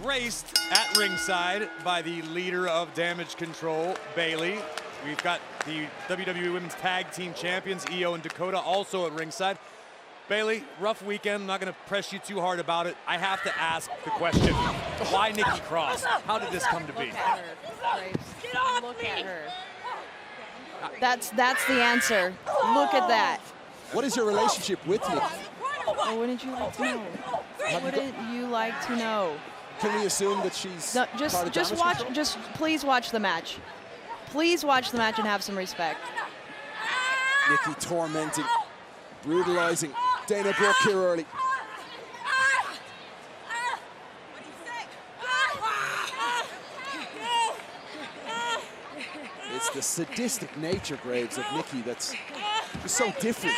graced at ringside by the leader of Damage Control, Bayley. We've got the WWE Women's Tag Team Champions, Io and Dakota, also at ringside. Bayley, rough weekend. I'm not going to press you too hard about it. I have to ask the question, why Nikki Cross? How did this come to be? Look at her, Graves. Look at her. That's the answer. Look at that. What is your relationship with Nikki? Well, wouldn't you like to know? Wouldn't you like to know? Can we assume that she's No, part just of Damage watch. Control? Just please watch the match. Please watch the match and have some respect. Nikki tormenting, brutalizing Dana Brooke here early. It's the sadistic nature, Graves, of Nikki that's just so different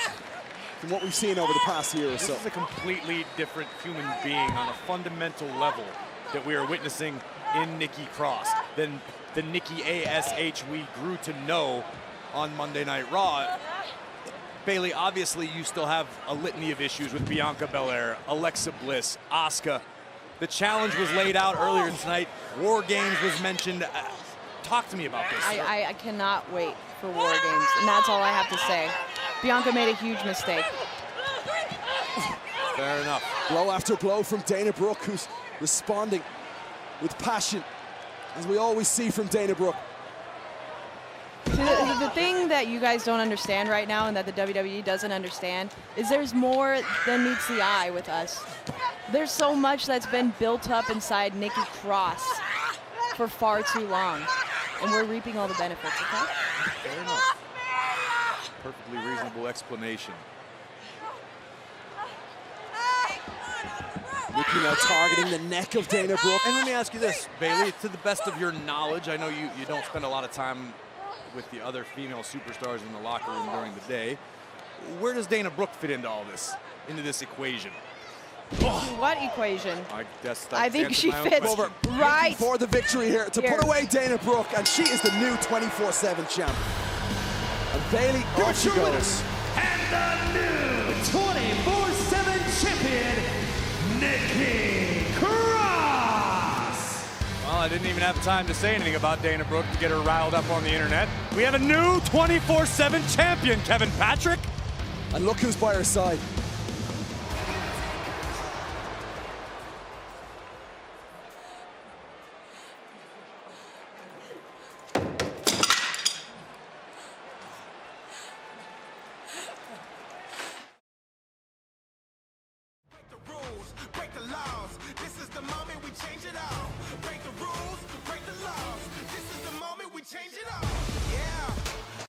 from what we've seen over the past year or so. This is a completely different human being on a fundamental level that we are witnessing in Nikki Cross than the Nikki ASH we grew to know on Monday Night Raw. Bayley, obviously you still have a litany of issues with Bianca Belair, Alexa Bliss, Asuka. The challenge was laid out earlier tonight. War Games was mentioned. Talk to me about this. I cannot wait for War Games, and that's all I have to say. Bianca made a huge mistake. Fair enough. Blow after blow from Dana Brooke, who's responding with passion, as we always see from Dana Brooke. The thing that you guys don't understand right now, and that the WWE doesn't understand, is there's more than meets the eye with us. There's so much that's been built up inside Nikki Cross for far too long, and we're reaping all the benefits, okay? Fair enough. Perfectly reasonable explanation. Nikki now targeting the neck of Dana Brooke. And let me ask you this, Bayley, to the best of your knowledge, I know you don't spend a lot of time with the other female superstars in the locker room during the day. Where does Dana Brooke fit into all this, into this equation? What equation? I think she fits Over right. for the victory here to put away Dana Brooke, and she is the new 24/7 champ. And Bayley, off she goes. And the new 24/7 champion, Nikki Cross. Well, I didn't even have time to say anything about Dana Brooke to get her riled up on the internet. We have a new 24/7 champion, Kevin Patrick. And look who's by her side. Break the laws. This is the moment we change it all. Break the rules, break the laws. This is the moment we change it all. Yeah.